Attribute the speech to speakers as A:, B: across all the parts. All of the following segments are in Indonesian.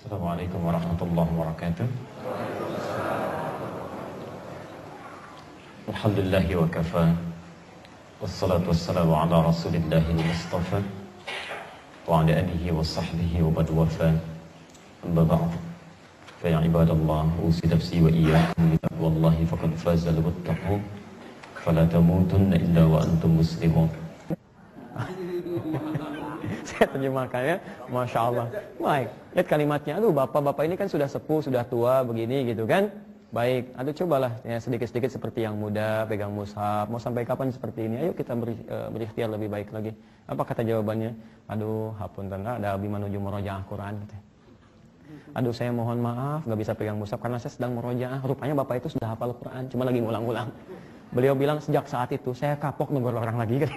A: Assalamualaikum warahmatullahi wabarakatuh. Alhamdulillahi wa kafa. Wassalatu wassalamu ala rasulillahi mustafa wa ala alihi wa sahbihi wa bad wafa. Amma ba'd. Fa ya ibadallah, usi nafsi wa iyyakum bi taqwallahi faqad faza al-muttaqun. Fala tamutunna illa wa antum muslimun.
B: Saya terjemahkannya, Masya Allah. Baik, lihat kalimatnya. Aduh, bapak-bapak ini kan sudah sepuh, sudah tua, begini gitu kan. Baik, aduh cobalah ya, sedikit-sedikit seperti yang muda, pegang mushaf. Mau sampai kapan seperti ini? Ayo kita berikhtiar lebih baik lagi. Apa kata jawabannya? Aduh, hapunten, ada abi menuju murojaah Quran. Gitu. Aduh, saya mohon maaf, nggak bisa pegang mushaf karena saya sedang murojaah. Rupanya bapak itu sudah hafal Quran, cuma lagi ngulang-ngulang. Beliau bilang sejak saat itu, saya kapok nunggu orang lagi kan.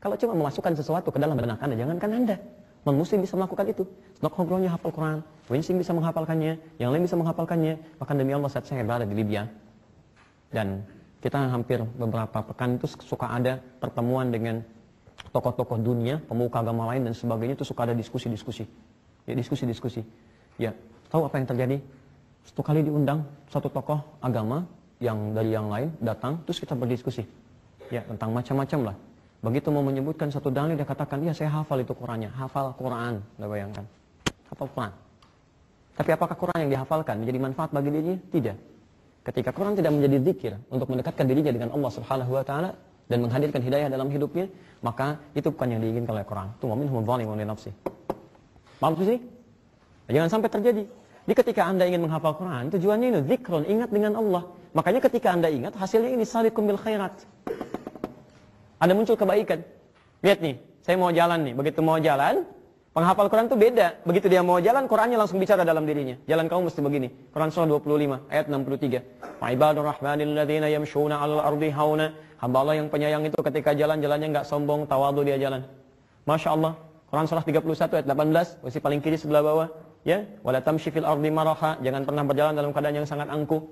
B: Kalau cuma memasukkan sesuatu ke dalam benak Anda, jangankan Anda. Non-muslim bisa melakukan itu. Snokhogronya hafal Quran, Winsing bisa menghafalkannya, yang lain bisa menghafalkannya. Bahkan demi Allah saat saya berada di Libya, dan kita hampir beberapa pekan itu suka ada pertemuan dengan tokoh-tokoh dunia, pemuka agama lain dan sebagainya, itu suka ada diskusi-diskusi. Ya, diskusi-diskusi. Ya, tahu apa yang terjadi? Satu kali diundang satu tokoh agama yang dari yang lain datang, terus kita berdiskusi. Ya, tentang macam-macam lah. Begitu mau menyebutkan satu dalil, dia katakan, iya saya hafal itu Qurannya. Hafal Quran, Anda bayangkan. Hafal Quran. Tapi apakah Quran yang dihafalkan menjadi manfaat bagi dirinya? Tidak. Ketika Quran tidak menjadi zikir untuk mendekatkan dirinya dengan Allah Subhanahu wa taala dan menghadirkan hidayah dalam hidupnya, maka itu bukan yang diinginkan oleh Quran. Itu minhum dzalimun li nafsi. Paham sih? Jangan sampai terjadi. Jadi ketika Anda ingin menghafal Quran, tujuannya ini zikrun, ingat dengan Allah. Makanya ketika Anda ingat, hasilnya ini sarikum bil khairat. Ada muncul kebaikan. Lihat nih, saya mau jalan nih. Begitu mau jalan, penghafal Quran itu beda. Begitu dia mau jalan, Qurannya langsung bicara dalam dirinya. Jalan kamu mesti begini. Quran surah 25, ayat 63. Wa ibadur rahmanil ladzina yamshuna 'alal ardi hauna. Hamba Allah yang penyayang itu ketika jalan, jalannya enggak sombong, tawadhu dia jalan. Masya Allah. Quran surah 31, ayat 18. Posisi paling kiri sebelah bawah. Ya, wala tamshi fil ardi maraha. Jangan pernah berjalan dalam keadaan yang sangat angkuh.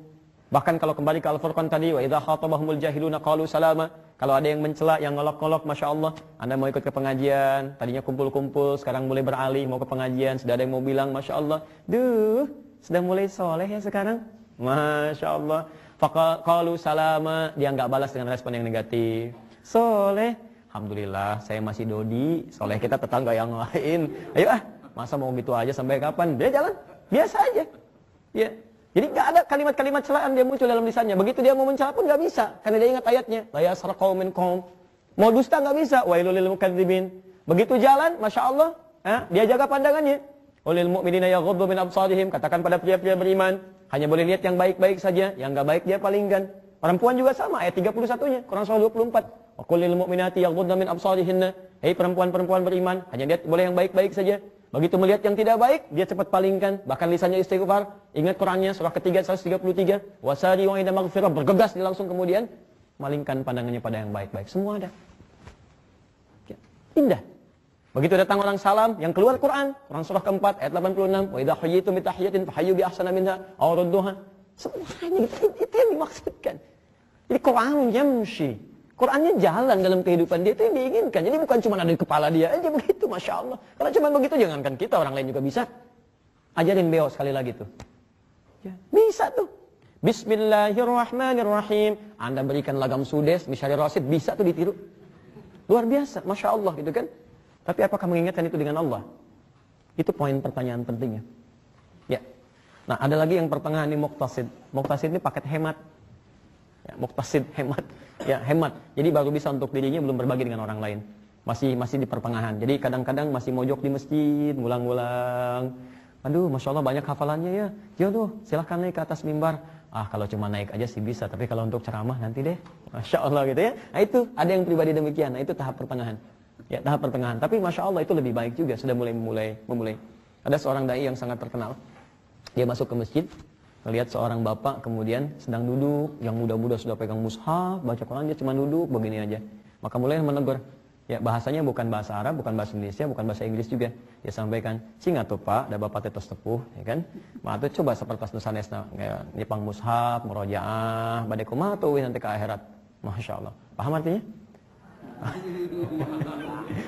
B: Bahkan kalau kembali ke Al-Furqan tadi, wa idza khatabahumul jahiluna qalu salama. Kalau ada yang mencela, yang ngolok-ngolok, Masya Allah, Anda mau ikut ke pengajian, tadinya kumpul-kumpul, sekarang mulai beralih, mau ke pengajian, sudah ada yang mau bilang, Masya Allah, duh, sudah mulai soleh ya sekarang, Masya Allah. Faqalu salama, dia nggak balas dengan respon yang negatif. Soleh, Alhamdulillah, saya masih dodi, soleh kita tetangga yang lain. Ayo masa mau gitu aja sampai kapan? Dia jalan, biasa aja. Ya. Jadi nggak ada kalimat-kalimat celaan dia muncul dalam lisannya. Begitu dia mau mencela pun nggak bisa, karena dia ingat ayatnya. La yasraqu minkum. Mau dusta nggak bisa. Wailul lil mukadzibin. Begitu jalan, Masya Allah, dia jaga pandangannya. Walil mu'minina yaghuddu min absarihim. Katakan pada pria-pria beriman, hanya boleh lihat yang baik-baik saja, yang nggak baik dia palingkan. Perempuan juga sama, ayat 31-nya, Quran surah 24. Wa qul lil mu'minati yaghuddna min absarihinna. Hei perempuan-perempuan beriman, hanya lihat boleh yang baik-baik saja. Begitu melihat yang tidak baik, dia cepat palingkan. Bahkan lisannya istighfar. Ingat Qurannya, surah ketiga, 133. Wasari wa inda maghfirah. Bergegas dia langsung kemudian malingkan pandangannya pada yang baik-baik. Semua ada. Ya. Indah. Begitu datang orang salam, yang keluar Quran. Quran surah keempat, ayat 86. Wa idha huyyitum bitahiyatin fahayyu bi ahsana minha aw rudduha. Semuanya itu yang dimaksudkan. Jadi Quran yamshi. Qurannya jalan dalam kehidupan dia, itu yang diinginkan. Jadi bukan cuma ada di kepala dia aja begitu, Masya Allah. Kalau cuma begitu, jangankan kita, orang lain juga bisa. Ajarin beliau sekali lagi tuh. Ya, bisa tuh. Bismillahirrahmanirrahim. Anda berikan lagam sudes, misalnya Rasid, bisa tuh ditiru. Luar biasa, Masya Allah gitu kan. Tapi apakah mengingatkan itu dengan Allah? Itu poin pertanyaan pentingnya. Ya. Nah, ada lagi yang pertengahan ini Muqtasid. Muqtasid ini paket hemat. Ya, Muqtasid hemat. Ya, hemat. Jadi baru bisa untuk dirinya, belum berbagi dengan orang lain. Masih di pertengahan. Jadi kadang-kadang masih mojok di masjid, ngulang-ngulang. Aduh, Masya Allah banyak hafalannya ya. Jodoh, silahkan naik ke atas mimbar. Kalau cuma naik aja sih bisa, tapi kalau untuk ceramah nanti deh. Masya Allah gitu ya. Nah itu, ada yang pribadi demikian. Nah itu tahap pertengahan. Ya, tahap pertengahan. Tapi Masya Allah itu lebih baik juga. Sudah memulai. Ada seorang dai yang sangat terkenal. Dia masuk ke masjid. Melihat seorang bapak kemudian sedang duduk, yang muda-muda sudah pegang mushaf, baca Quran, dia cuma duduk begini aja. Maka mulai menegur. Ya, bahasanya bukan bahasa Arab, bukan bahasa Indonesia, bukan bahasa Inggris juga. Dia sampaikan, "Singa tuh Pak, ada bapak tetos tepuh," ya kan? Maka coba seperti nusanesna, nyepang mushaf, murojaah, badai kumaha tuh nanti ke akhirat. Masya Allah. Paham artinya?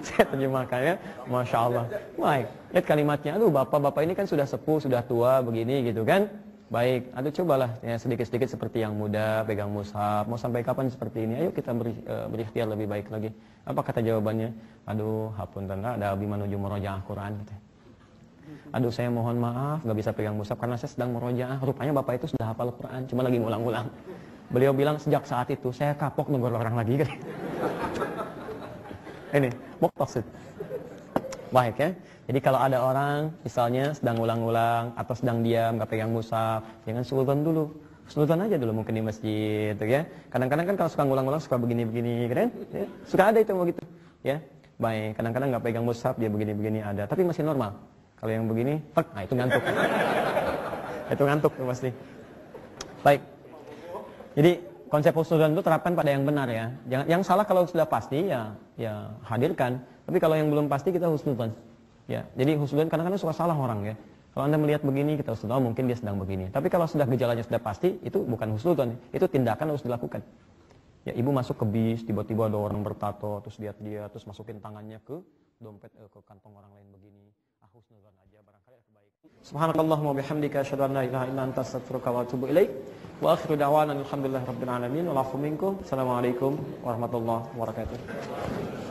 B: Saya terjemahkan ya, Masya Allah. Baik, lihat kalimatnya. Aduh, bapak-bapak ini kan sudah sepuh, sudah tua, begini gitu kan. Baik, aduh cobalah ya sedikit-sedikit seperti yang muda, pegang mushaf. Mau sampai kapan seperti ini? Ayo kita berikhtiar lebih baik lagi. Apa kata jawabannya? Aduh, hapunten, ada abi menuju murojaah Quran. Gitu. Aduh, saya mohon maaf, gak bisa pegang mushaf karena saya sedang murojaah. Rupanya bapak itu sudah hafal Quran, cuma lagi ngulang-ulang. Beliau bilang sejak saat itu saya kapok nunggu orang lagi. Gitu. Ini, muqtasid. Baik ya. Jadi kalau ada orang misalnya sedang ulang-ulang atau sedang diam, nggak pegang mushaf, jangan sultan dulu. Sultan aja dulu mungkin di masjid, ya. Kadang-kadang kan kalau suka ngulang-ulang suka begini-begini, kan? Ya. Suka ada itu begitu, ya. Baik, kadang-kadang nggak pegang mushaf dia begini-begini ada, tapi masih normal. Kalau yang begini, nah itu ngantuk. Itu ngantuk pasti. Baik. Jadi konsep husnudzon itu terapkan pada yang benar ya. Yang salah kalau sudah pasti ya hadirkan. Tapi kalau yang belum pasti kita husnudzon. Ya, jadi husnudzon kadang-kadang suka salah orang ya. Kalau Anda melihat begini kita husnudzon, mungkin dia sedang begini. Tapi kalau sudah gejalanya sudah pasti, itu bukan husnudzon, itu tindakan harus dilakukan. Ya, ibu masuk ke bis, tiba-tiba ada orang bertato, terus lihat dia, terus masukin tangannya ke dompet ke kantong orang lain begini. Husnudzon aja barangkali ada kebaikan. Subhanakallahumma wa bihamdika asyhadu an la ilaha illa anta astaghfiruka wa atubu ilaik. Wa akhiru da'wana alhamdulillahirabbil alamin. Wa lafu minkum. Assalamualaikum warahmatullahi wabarakatuh.